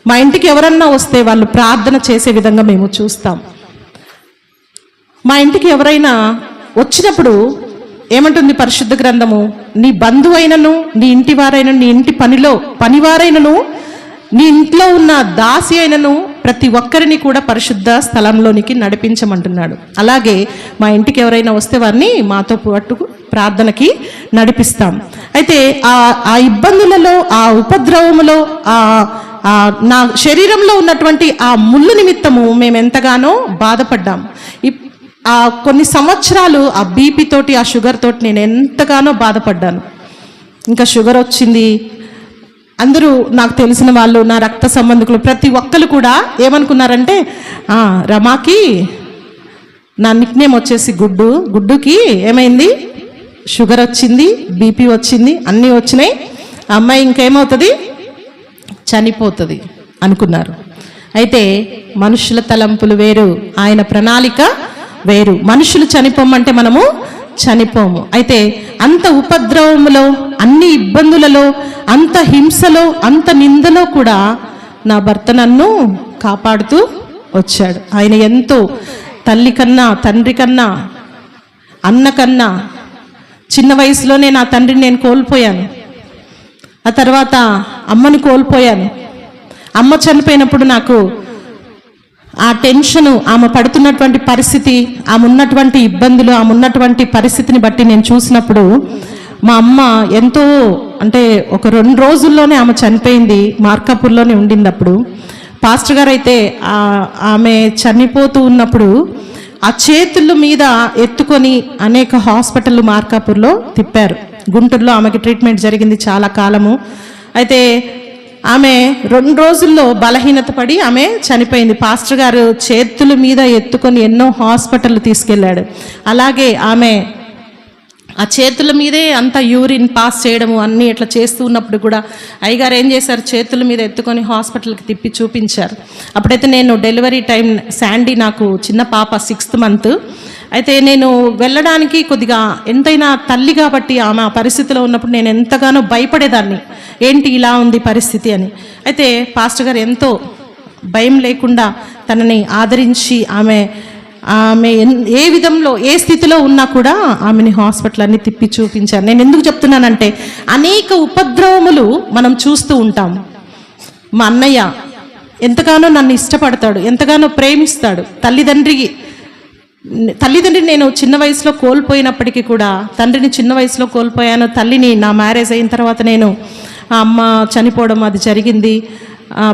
మా ఇంటికి ఎవరన్నా వస్తే వాళ్ళు ప్రార్థన చేసే విధంగా మేము చూస్తాం. మా ఇంటికి ఎవరైనా వచ్చినప్పుడు ఏమంటుంది పరిశుద్ధ గ్రంథము? నీ బంధువైనను, నీ ఇంటి వారైనను, నీ ఇంటి పనివారైనను, నీ ఇంట్లో ఉన్న దాసి అయినను ప్రతి ఒక్కరిని కూడా పరిశుద్ధ స్థలంలోనికి నడిపించమంటున్నాడు. అలాగే మా ఇంటికి ఎవరైనా వస్తే వారిని మాతో పాటు ప్రార్థనకి నడిపిస్తాం. అయితే ఆ ఇబ్బందులలో, ఆ ఉపద్రవములో, నా శరీరంలో ఉన్నటువంటి ఆ ముళ్ళు నిమిత్తము మేము ఎంతగానో బాధపడ్డాం. కొన్ని సంవత్సరాలు ఆ బీపీ తోటి, ఆ షుగర్ తోటి నేను ఎంతగానో బాధపడ్డాను. ఇంకా షుగర్ వచ్చింది. అందరూ నాకు తెలిసిన వాళ్ళు, నా రక్త సంబంధికులు ప్రతి ఒక్కరు కూడా ఏమనుకున్నారంటే, రమాకి, నా నిక్నేమ్ వచ్చేసి గుడ్డుకి ఏమైంది, షుగర్ వచ్చింది, బీపీ వచ్చింది, అన్నీ వచ్చినాయి, అమ్మాయి ఇంకేమవుతుంది, చనిపోతుంది అనుకున్నారు. అయితే మనుషుల తలంపులు వేరు, ఆయన ప్రణాళిక వేరు. మనుషులు చనిపోమంటే మనము చనిపోము. అయితే అంత ఉపద్రవములో, అన్ని ఇబ్బందులలో, అంత హింసలో, అంత నిందలో కూడా నా భర్త నన్ను కాపాడుతూ వచ్చాడు. ఆయన ఎంతో తల్లి కన్నా, తండ్రి కన్నా, అన్న కన్నా, చిన్న వయసులోనే నా తండ్రిని నేను కోల్పోయాను. ఆ తర్వాత అమ్మని కోల్పోయాను. అమ్మ చనిపోయినప్పుడు నాకు ఆ టెన్షను, ఆమె పడుతున్నటువంటి పరిస్థితి, ఆమె ఉన్నటువంటి ఇబ్బందులు, ఆమె ఉన్నటువంటి పరిస్థితిని బట్టి నేను చూసినప్పుడు మా అమ్మ ఎంతో, అంటే ఒక 2 రోజుల్లోనే ఆమె చనిపోయింది. మార్కాపూర్లోనే ఉండింది. అప్పుడు పాస్టర్ గారు అయితే ఆమె చనిపోతూ ఉన్నప్పుడు ఆ చేతుల మీద ఎత్తుకొని అనేక హాస్పిటల్ మార్కాపూర్లో తిప్పారు. గుంటూరులో ఆమెకి ట్రీట్మెంట్ జరిగింది చాలా కాలము. అయితే ఆమె 2 రోజుల్లో బలహీనత పడి ఆమె చనిపోయింది. పాస్టర్ గారు చేతుల మీద ఎత్తుకొని ఎన్నో హాస్పిటల్ తీసుకెళ్ళాడు. అలాగే ఆమె ఆ చేతుల మీదే అంత యూరిన్ పాస్ చేయడము అన్నీ ఇట్లా చేస్తూ ఉన్నప్పుడు కూడా అయ్యగారు ఏం చేశారు, చేతుల మీద ఎత్తుకొని హాస్పిటల్కి తిప్పి చూపించారు. అప్పుడైతే నేను డెలివరీ టైం, శాండీ నాకు చిన్న పాప 6th month. అయితే నేను వెళ్ళడానికి కొద్దిగా, ఎంతైనా తల్లి కాబట్టి ఆమె ఆ పరిస్థితిలో ఉన్నప్పుడు నేను ఎంతగానో భయపడేదాన్ని, ఏంటి ఇలా ఉంది పరిస్థితి అని. అయితే పాస్టర్ గారు ఎంతో భయం లేకుండా తనని ఆదరించి ఆమె ఏ విధంలో, ఏ స్థితిలో ఉన్నా కూడా ఆమెని హాస్పిటల్ అన్ని తిప్పి చూపించారు. నేను ఎందుకు చెప్తున్నానంటే, అనేక ఉపద్రవములు మనం చూస్తూ ఉంటాం. మా అన్నయ్య ఎంతగానో నన్ను ఇష్టపడతాడు, ఎంతగానో ప్రేమిస్తాడు. తల్లిదండ్రి నేను చిన్న వయసులో కోల్పోయినప్పటికీ కూడా, తండ్రిని చిన్న వయసులో కోల్పోయాను, తల్లిని నా మ్యారేజ్ అయిన తర్వాత నేను, అమ్మ చనిపోవడం అది జరిగింది.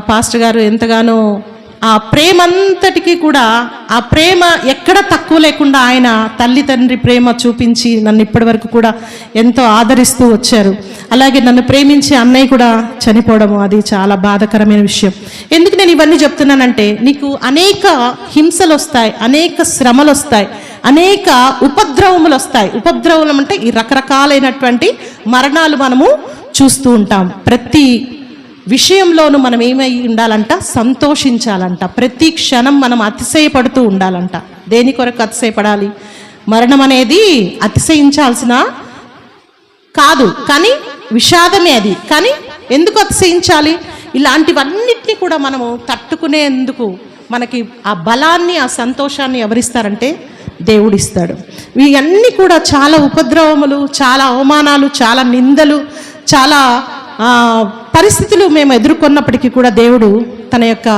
పాస్టర్ గారు ఎంతగానో ఆ ప్రేమ అంతటికీ కూడా, ఆ ప్రేమ ఎక్కడ తక్కువ లేకుండా ఆయన తల్లి తండ్రి ప్రేమ చూపించి నన్ను ఇప్పటి వరకు కూడా ఎంతో ఆదరిస్తూ వచ్చారు. అలాగే నన్ను ప్రేమించే అన్నయ్య కూడా చనిపోవడము అది చాలా బాధాకరమైన విషయం. ఎందుకు నేను ఇవన్నీ చెప్తున్నానంటే, నీకు అనేక హింసలు వస్తాయి, అనేక శ్రమలు వస్తాయి, అనేక ఉపద్రవములు వస్తాయి. ఉపద్రవం అంటే ఈ రకరకాలైనటువంటి మరణాలు మనము చూస్తూ ఉంటాం. ప్రతి విషయంలోనూ మనం ఏమై ఉండాలంట, సంతోషించాలంట. ప్రతి క్షణం మనం అతిశయపడుతూ ఉండాలంట. దేని కొరకు అతిశయపడాలి? మరణం అనేది అతిశయించాల్సిన కాదు, కానీ విషాదమే అది. కానీ ఎందుకు అతిశయించాలి? ఇలాంటివన్నిటినీ కూడా మనము తట్టుకునేందుకు మనకి ఆ బలాన్ని, ఆ సంతోషాన్ని ఎవరిస్తారంటే దేవుడిస్తాడు. ఇవన్నీ కూడా చాలా ఉపద్రవములు, చాలా అవమానాలు, చాలా నిందలు, చాలా పరిస్థితులు మేము ఎదుర్కొన్నప్పటికీ కూడా దేవుడు తన యొక్క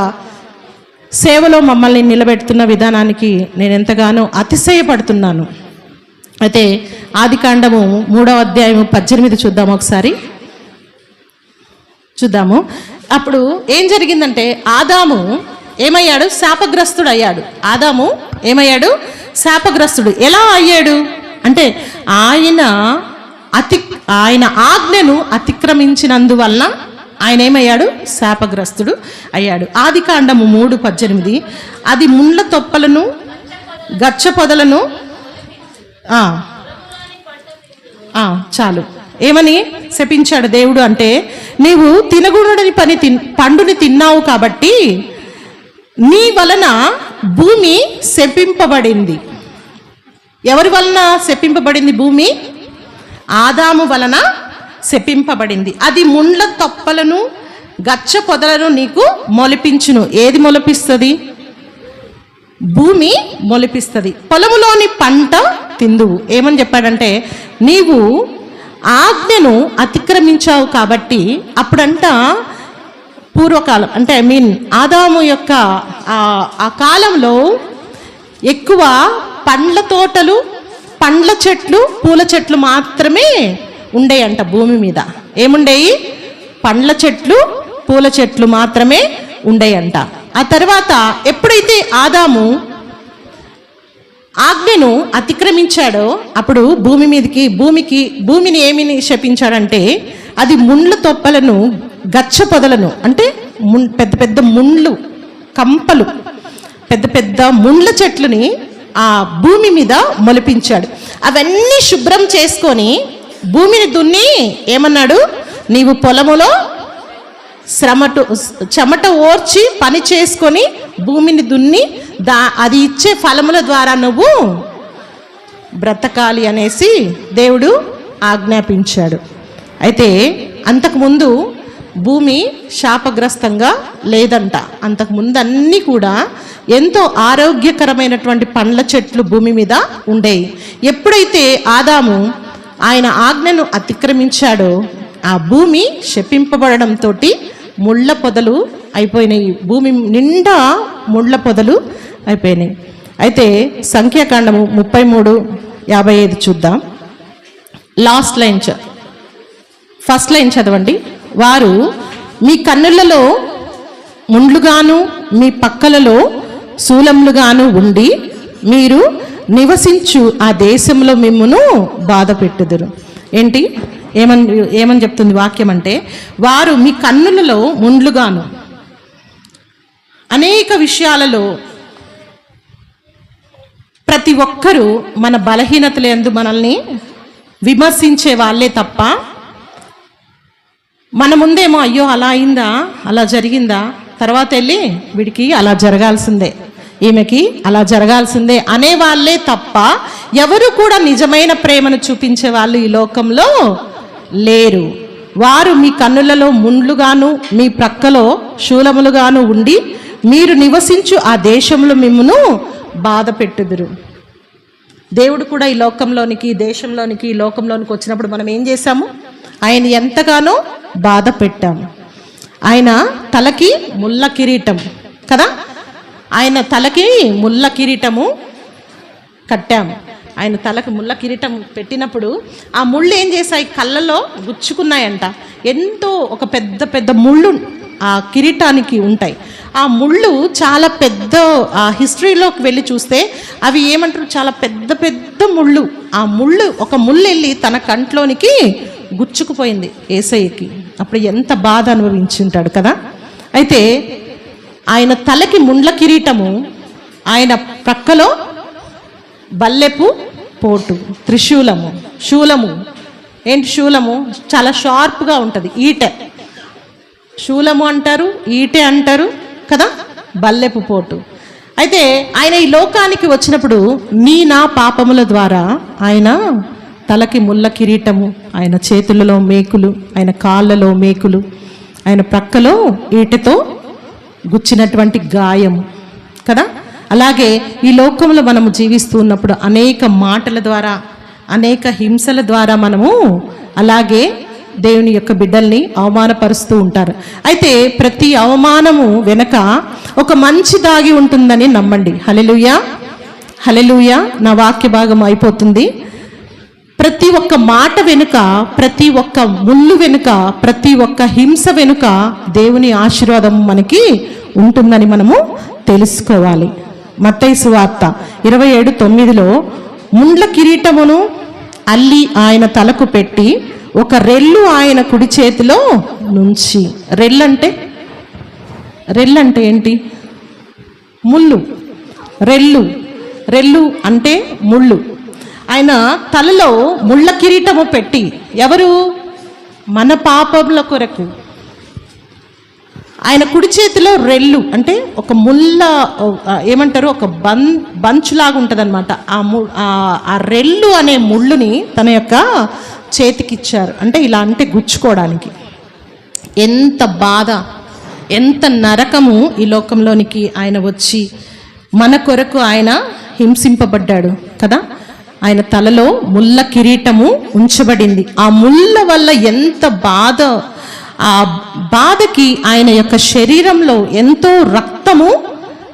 సేవలో మమ్మల్ని నిలబెడుతున్న విధానానికి నేను ఎంతగానో అతిశయపడుతున్నాను. అయితే ఆదికాండము 3వ అధ్యాయము 18 చూద్దాము ఒకసారి, చూద్దాము. అప్పుడు ఏం జరిగిందంటే, ఆదాము ఏమయ్యాడు? శాపగ్రస్తుడు అయ్యాడు. ఆదాము ఏమయ్యాడు? శాపగ్రస్తుడు. ఎలా అయ్యాడు అంటే, ఆయన ఆజ్ఞను అతిక్రమించినందువల్ల ఆయన ఏమయ్యాడు? శాపగ్రస్తుడు అయ్యాడు. ఆదికాండము 3:18, అది ముండ్ల తొప్పలను, గచ్చ పొదలను, చాలు, ఏమని శపించాడు దేవుడు అంటే, నీవు తినకూడని పండుని తిన్నావు కాబట్టి నీ వలన భూమి శపింపబడింది. ఎవరి వలన శపింపబడింది భూమి? ఆదాము వలన శపింపబడింది. అది ముండ్ల తొప్పలను, గచ్చ పొదలను నీకు మొలిపించును. ఏది మొలిపిస్తుంది? భూమి మొలిపిస్తుంది. పొలములోని పంట తిందువు. ఏమని చెప్పాడంటే, నీవు ఆజ్ఞను అతిక్రమించావు కాబట్టి. అప్పుడంట పూర్వకాలం అంటే ఆదాము యొక్క ఆ కాలంలో ఎక్కువ పండ్ల తోటలు, పండ్ల చెట్లు, పూల చెట్లు మాత్రమే ఉండేయంట భూమి మీద. ఏముండేవి? పండ్ల చెట్లు, పూల చెట్లు మాత్రమే ఉండేయంట. ఆ తర్వాత ఎప్పుడైతే ఆదాము ఆజ్ఞను అతిక్రమించాడో అప్పుడు భూమిని ఏమిని శపించాడంటే, అది ముండ్ల తొప్పలను, గచ్చ పొదలను, అంటే పెద్ద పెద్ద ముండ్లు, కంపలు, పెద్ద పెద్ద ముండ్ల చెట్లని ఆ భూమి మీద మొలిపించాడు. అవన్నీ శుభ్రం చేసుకొని భూమిని దున్ని ఏమన్నాడు, నీవు పొలములో చెమట ఓర్చి పని చేసుకొని భూమిని దున్ని అది ఇచ్చే ఫలముల ద్వారా నువ్వు బ్రతకాలి అనేసి దేవుడు ఆజ్ఞాపించాడు. అయితే అంతకుముందు భూమి శాపగ్రస్తంగా లేదంట. అంతకుముందు అన్నీ కూడా ఎంతో ఆరోగ్యకరమైనటువంటి పండ్ల చెట్లు భూమి మీద ఉండేవి. ఎప్పుడైతే ఆదాము ఆయన ఆజ్ఞను అతిక్రమించాడో ఆ భూమి శపింపబడడంతో ముళ్ళ పొదలు అయిపోయినాయి. భూమి నిండా ముళ్ళ పొదలు అయిపోయినాయి. అయితే సంఖ్యాకాండము 33:55 చూద్దాం. లాస్ట్ లైన్, ఫస్ట్ లైన్ చదవండి. వారు మీ కన్నులలో ముండ్లుగాను మీ పక్కలలో శూలములుగాను ఉండి మీరు నివసించు ఆ దేశంలో మిమ్మును బాధ పెట్టుదురు. ఏంటి? ఏమని చెప్తుంది వాక్యం అంటే, వారు మీ కన్నులలో ముండ్లుగాను, అనేక విషయాలలో ప్రతి ఒక్కరూ మన బలహీనతలందు మనల్ని విమర్శించే వాళ్ళే తప్ప, మన ముందేమో అయ్యో అలా అయిందా, అలా జరిగిందా, తర్వాత వెళ్ళి వీడికి అలా జరగాల్సిందే, ఈమెకి అలా జరగాల్సిందే అనే వాళ్ళే తప్ప ఎవరు కూడా నిజమైన ప్రేమను చూపించే వాళ్ళు ఈ లోకంలో లేరు. వారు మీ కన్నులలో ముండ్లుగాను మీ ప్రక్కలో శూలములుగాను ఉండి మీరు నివసించు ఆ దేశంలో మిమ్మును బాధ పెట్టుదురు. దేవుడు కూడా ఈ లోకంలోనికి, దేశంలోనికి, ఈ లోకంలోనికి వచ్చినప్పుడు మనం ఏం చేశాము? ఆయన ఎంతగానో బాధ పెట్టాము. ఆయన తలకి ముళ్ళ కిరీటం కదా, ఆయన తలకి ముళ్ళ కిరీటము కట్టాము. ఆయన తలకు ముళ్ళ కిరీటం పెట్టినప్పుడు ఆ ముళ్ళు ఏం చేశాయి? కళ్ళలో గుచ్చుకున్నాయంట. ఎంతో ఒక పెద్ద పెద్ద ముళ్ళు ఆ కిరీటానికి ఉంటాయి. ఆ ముళ్ళు చాలా పెద్ద, ఆ హిస్టరీలోకి వెళ్ళి చూస్తే అవి ఏమంటారు, చాలా పెద్ద పెద్ద ముళ్ళు. ఆ ముళ్ళు, ఒక ముళ్ళు వెళ్ళి తన కంట్లోనికి గుచ్చుకుపోయింది యేసయ్యకి. అప్పుడు ఎంత బాధ అనుభవించుంటాడు కదా. అయితే ఆయన తలకి ముండ్ల కిరీటము, ఆయన ప్రక్కలో బల్లెపు పోటు, త్రిశూలము. శూలము ఏంటి? శూలము చాలా షార్ప్గా ఉంటుంది. ఈటె శూలము అంటారు, ఈటె అంటారు కదా, బల్లెపు పోటు. అయితే ఆయన ఈ లోకానికి వచ్చినప్పుడు నా పాపముల ద్వారా ఆయన తలకి ముళ్ళ కిరీటము, ఆయన చేతులలో మేకులు, ఆయన కాళ్ళలో మేకులు, ఆయన ప్రక్కలో ఈటెతో గుచ్చినటువంటి గాయం కదా. అలాగే ఈ లోకంలో మనము జీవిస్తూ ఉన్నప్పుడు అనేక మాటల ద్వారా, అనేక హింసల ద్వారా మనము అలాగే దేవుని యొక్క బిడ్డల్ని అవమానపరుస్తూ ఉంటారు. అయితే ప్రతి అవమానము వెనక ఒక మంచి దాగి ఉంటుందని నమ్మండి. హల్లెలూయా, హల్లెలూయా. నా వాక్య భాగం అయిపోతుంది. ప్రతి ఒక్క మాట వెనుక, ప్రతి ఒక్క ముళ్ళు వెనుక, ప్రతి ఒక్క హింస వెనుక దేవుని ఆశీర్వాదం మనకి ఉంటుందని మనము తెలుసుకోవాలి. మత్తయి సువార్త 27:9 ముండ్ల కిరీటమును అల్లి ఆయన తలకు పెట్టి ఒక రెల్లు ఆయన కుడి చేతిలో నుంచి. రెల్లంటే ఏంటి? ముళ్ళు. రెల్లు అంటే ముళ్ళు. ఆయన తలలో ముళ్ళ కిరీటము పెట్టి, ఎవరు? మన పాపముల కొరకు. ఆయన కుడి చేతిలో రెల్లు అంటే ఒక ముళ్ళ, ఏమంటారు, ఒక బంచ్ లాగా ఉంటుంది అనమాట. ఆ రెల్లు అనే ముళ్ళుని తన యొక్క చేతికిచ్చారు. అంటే ఇలా అంటే గుచ్చుకోవడానికి. ఎంత బాధ, ఎంత నరకము ఈ లోకంలోనికి ఆయన వచ్చి మన కొరకు ఆయన హింసింపబడ్డాడు కదా. ఆయన తలలో ముళ్ళ కిరీటము ఉంచబడింది. ఆ ముళ్ళ వల్ల ఎంత బాధ, ఆ బాధకి ఆయన యొక్క శరీరంలో ఎంతో రక్తము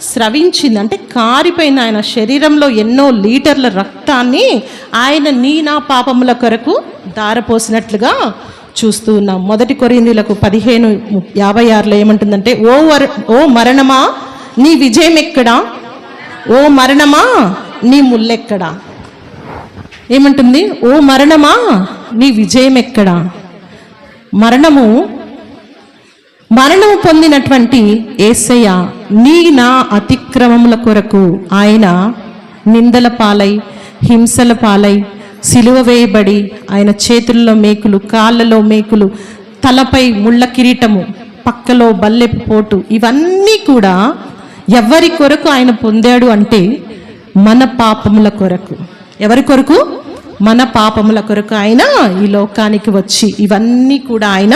స్రవించింది, అంటే కారిపోయిన ఆయన శరీరంలో ఎన్నో లీటర్ల రక్తాన్ని ఆయన నీ నా పాపముల కొరకు ధారపోసినట్లుగా చూస్తూ ఉన్నాం. 1 కొరింథీయులకు 15:56 ఏమంటుందంటే, ఓ మరణమా నీ విజయం ఎక్కడా, ఓ మరణమా నీ ముల్లెక్కడా. ఏమంటుంది? ఓ మరణమా నీ విజయం ఎక్కడా. మరణము పొందినటువంటి యేసయ్య నీ నా అతిక్రమముల కొరకు ఆయన నిందల పాలై, హింసల పాలై, సిలువ వేయబడి, ఆయన చేతుల్లో మేకులు, కాళ్ళలో మేకులు, తలపై ముళ్ళ కిరీటము, పక్కలో బల్లెపు పోటు, ఇవన్నీ కూడా ఎవరి కొరకు ఆయన పొందాడు అంటే మన పాపముల కొరకు. ఎవరి కొరకు? మన పాపముల కొరకు ఆయన ఈ లోకానికి వచ్చి ఇవన్నీ కూడా ఆయన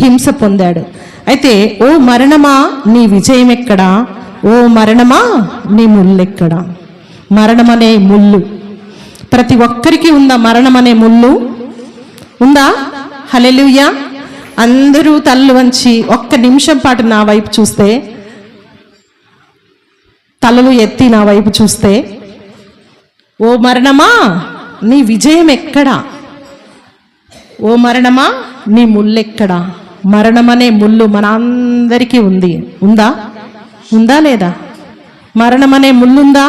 హింస పొందాడు. అయితే ఓ మరణమా నీ విజయం ఎక్కడా, ఓ మరణమా నీ ముల్లెక్కడా. మరణం అనే ముళ్ళు ప్రతి ఒక్కరికి ఉందా? మరణం అనే ముళ్ళు ఉందా? హల్లెలూయా. అందరూ తలలు వంచి ఒక్క నిమిషం పాటు నా వైపు చూస్తే, తలలు ఎత్తి నా వైపు చూస్తే, ఓ మరణమా నీ విజయం ఎక్కడా, ఓ మరణమా నీ ముల్లెక్కడా. మరణం అనే ముళ్ళు మన అందరికీ ఉంది. ఉందా? ఉందా లేదా? మరణం అనే ముళ్ళుందా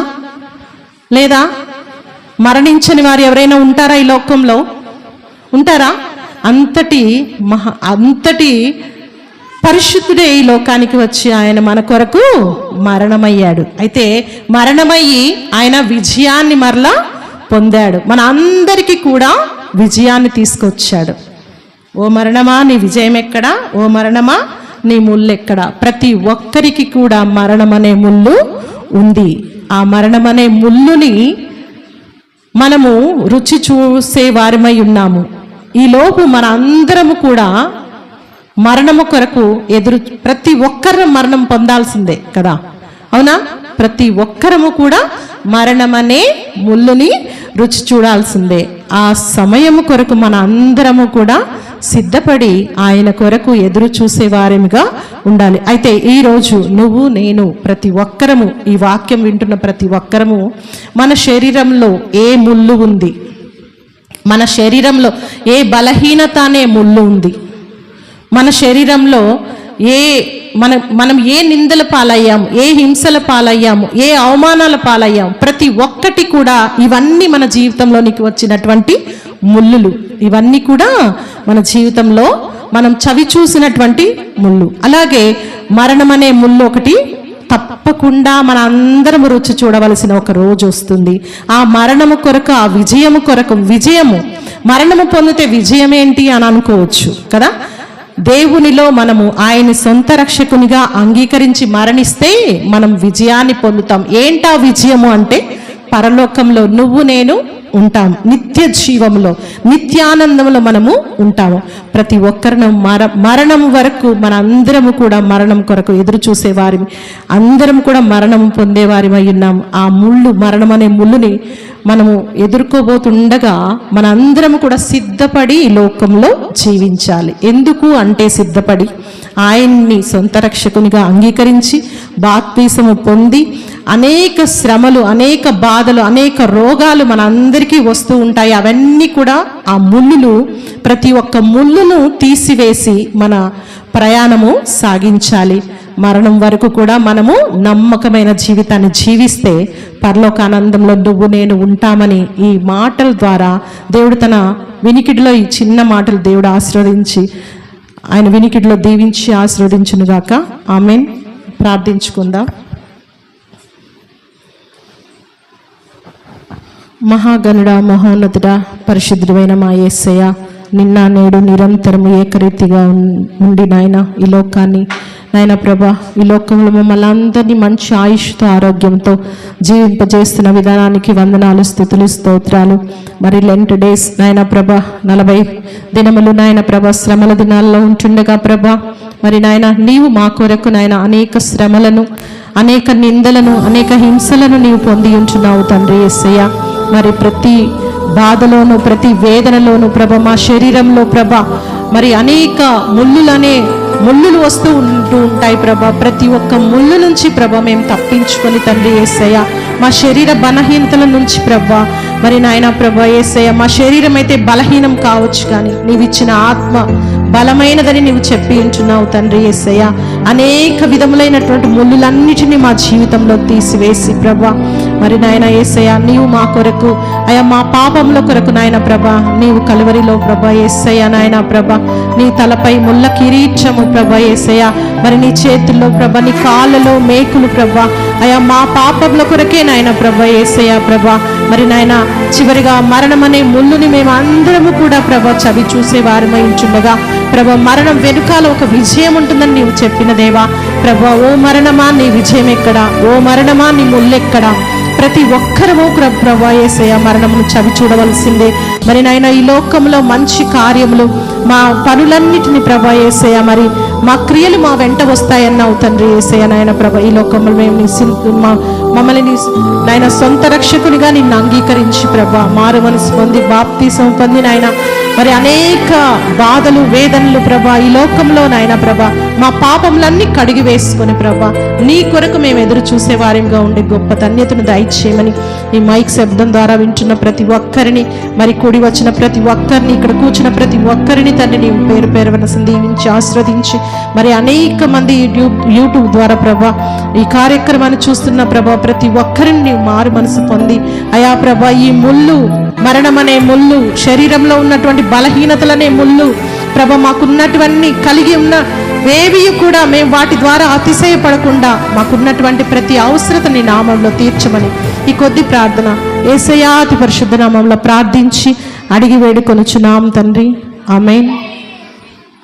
లేదా? మరణించని వారు ఎవరైనా ఉంటారా ఈ లోకంలో? ఉంటారా? అంతటి పరిశుద్ధుడే ఈ లోకానికి వచ్చి ఆయన మన కొరకు మరణమయ్యాడు. అయితే మరణమయ్యి ఆయన విజయాన్ని మరలా పొందాడు, మన అందరికీ కూడా విజయాన్ని తీసుకొచ్చాడు. ఓ మరణమా నీ విజయం ఎక్కడా, ఓ మరణమా నీ ముళ్ళు ఎక్కడా. ప్రతి ఒక్కరికి కూడా మరణం అనే ముళ్ళు ఉంది. ఆ మరణం అనే ముళ్ళుని మనము రుచి చూసే వారిమై ఉన్నాము. ఈలోపు మన అందరము కూడా మరణము కొరకు ప్రతి ఒక్కరు మరణం పొందాల్సిందే కదా, అవునా? ప్రతి ఒక్కరము కూడా మరణమనే ముళ్ళుని రుచి చూడాల్సిందే. ఆ సమయము కొరకు మన అందరము కూడా సిద్ధపడి ఆయన కొరకు ఎదురు చూసే వారిగా ఉండాలి. అయితే ఈరోజు నువ్వు నేను ప్రతి ఒక్కరము, ఈ వాక్యం వింటున్న ప్రతి ఒక్కరము, మన శరీరంలో ఏ ముళ్ళు ఉంది, మన శరీరంలో ఏ బలహీనత అనే ముళ్ళు ఉంది, మన శరీరంలో మనం ఏ నిందల పాలయ్యాము, ఏ హింసల పాలయ్యాము, ఏ అవమానాల పాలయ్యాము, ప్రతి ఒక్కటి కూడా ఇవన్నీ మన జీవితంలోనికి వచ్చినటువంటి ముళ్ళులు. ఇవన్నీ కూడా మన జీవితంలో మనం చవి చూసినటువంటి ముళ్ళు. అలాగే మరణం అనే ముళ్ళు ఒకటి తప్పకుండా మన అందరం రుచి చూడవలసిన ఒక రోజు వస్తుంది. ఆ మరణము కొరకు, ఆ విజయము కొరకు, మరణము పొందితే విజయం ఏంటి అని అనుకోవచ్చు కదా. దేవునిలో మనము ఆయన సొంత రక్షకునిగా అంగీకరించి మరణిస్తే మనం విజయాన్ని పొందుతాం. ఏంటా విజయము అంటే పరలోకంలో నువ్వు నేను ఉంటాము, నిత్య జీవంలో, నిత్యానందంలో మనము ఉంటాము. ప్రతి ఒక్కరిని మరణం వరకు మన అందరము కూడా మరణం కొరకు ఎదురు చూసేవారి, అందరం కూడా మరణం పొందేవారిమై ఉన్నాము. ఆ మరణం అనే ముళ్ళుని మనము ఎదుర్కోబోతుండగా మన అందరము కూడా సిద్ధపడి ఈ లోకంలో జీవించాలి. ఎందుకు అంటే సిద్ధపడి ఆయన్ని సొంత రక్షకునిగా అంగీకరించి బాప్తీసము పొంది అనేక శ్రమలు, అనేక బాధలు, అనేక రోగాలు మన అందరికీ వస్తూ ఉంటాయి. అవన్నీ కూడా ఆ ముళ్ళులు, ప్రతి ఒక్క ముళ్ళును తీసివేసి మన ప్రయాణము సాగించాలి. మరణం వరకు కూడా మనము నమ్మకమైన జీవితాన్ని జీవిస్తే పరలోకానందంలో నువ్వు నేను ఉంటామని ఈ మాటల ద్వారా దేవుడు తన వినికిడిలో, ఈ చిన్న మాటలు దేవుడు ఆశీర్వదించి ఆయన వినికిడిలో దీవించి ఆశీర్వదించునుగాక. ఆమేన్. ప్రార్థించుకుందాం. మహాగణుడా, మహోన్నతుడా, పరిశుద్ధుడైన మా యేసయ్య, నిన్న నేడు నిరంతరము ఏకరీతిగా ఉండి నాయన ఈ లోకాన్ని, నాయన ప్రభా, ఈ లోకంలో మమ్మల్ని అందరినీ మంచి ఆయుష్తో ఆరోగ్యంతో జీవింపజేస్తున్న విధానానికి వందనాలు, స్తుతులు, స్తోత్రాలు. మరి లెంట్ డేస్ నాయన ప్రభా, 40 దినములు నాయన ప్రభా శ్రమల దినాల్లో ఉంటుండగా ప్రభా, మరి నాయన నీవు మా కొరకు నాయన అనేక శ్రమలను, అనేక నిందలను, అనేక హింసలను నీవు పొంది ఉంటున్నావు తండ్రి యేసయ్య. మరి ప్రతి బాధలోను ప్రతి వేదనలోను ప్రభ మా శరీరంలో ప్రభ మరి అనేక ముళ్ళులు వస్తూ ఉంటూ ఉంటాయి ప్రభ. ప్రతి ఒక్క ముళ్ళు నుంచి ప్రభ మేము తప్పించుకొని తండ్రి యేసయ్య మా శరీర బలహీనతల నుంచి ప్రభ మరి నాయన ప్రభ యేసయ్య మా శరీరం అయితే బలహీనం కావచ్చు కానీ నీవిచ్చిన ఆత్మ బలమైనదని నీవు చెప్పి ఉంటున్నావు తండ్రి యేసయ్య. అనేక విధములైనటువంటి ముళ్ళులన్నిటినీ మా జీవితంలో తీసివేసి ప్రభ మరి నాయన యేసయ్య నీవు మా కొరకు అయా మా పాపముల కొరకు నాయన ప్రభ నీవు కలువరిలో ప్రభ యేసయ్య నాయన ప్రభ నీ తలపై ముళ్ళ కిరీటము ప్రభ యేసయ్య మరి నీ చేతుల్లో ప్రభ నీ కాళ్ళలో మేకులు ప్రభ అయా మా పాపముల కొరకే నాయన ప్రభ యేసయ్య ప్రభ మరి నాయన చివరిగా మరణం అనే ముళ్ళుని మేము అందరము కూడా ప్రభ చవి చూసే వారమై ఉంచుండగా ప్రభ మరణం వెనుకాల ఒక విజయం ఉంటుందని నీవు చెప్పిన దేవా ప్రభ. ఓ మరణమా నీ విజయం ఎక్కడా, ఓ మరణమా నీ ముళ్ళెక్కడా? ప్రతి ఒక్కరము ప్రభా యేసయ్య మరణమును చవి చూడవలసిందే. మరి నాయన ఈ లోకంలో మంచి కార్యములు మా పనులన్నిటిని ప్రభా యేసయ్య మరి మా క్రియలు మా వెంట వస్తాయన్నావు తండ్రి యేసయ్య నాయన ప్రభ. ఈ లోకంలో మేము మమ్మల్ని నాయన సొంత రక్షకునిగా నిన్ను అంగీకరించి ప్రభా మారు మనసు పొంది బాప్తీసం పొంది నాయన మరి అనేక బాధలు వేదనలు ప్రభా ఈ లోకంలో నాయన ప్రభ మా పాపములన్నీ కడిగి వేసుకొని ప్రభా నీ కొరకు మేము ఎదురు చూసే వారిగా ఉండే గొప్ప ధన్యతను దయచేయమని ఈ మైక్ శబ్దం ద్వారా వింటున్న ప్రతి ఒక్కరిని మరి కూడి వచ్చిన ప్రతి ఒక్కరిని ఇక్కడ కూర్చున్న ప్రతి ఒక్కరిని తండ్రి నీ పేరు పేరున దీవించి ఆస్వాదించి మరి అనేక మంది యూట్యూబ్ ద్వారా ప్రభా ఈ కార్యక్రమాన్ని చూస్తున్న ప్రభా ప్రతి ఒక్కరిని నీవు మారు మనసు పొంది అయా ప్రభా ఈ ముళ్ళు మరణం అనే ముళ్ళు శరీరంలో ఉన్నటువంటి బలహీనతలనే ముళ్ళు ప్రభ మాకున్నటువంటి కలిగి ఉన్న వేవి కూడా మేము వాటి ద్వారా అతిశయపడకుండా మాకున్నటువంటి ప్రతి అవసరతని నామంలో తీర్చమని ఈ కొద్ది ప్రార్థన యేసయ్య అతి పరిశుద్ధ నామంలో ప్రార్థించి అడిగి వేడుకొనుచున్నాం తండ్రి. ఆమేన్.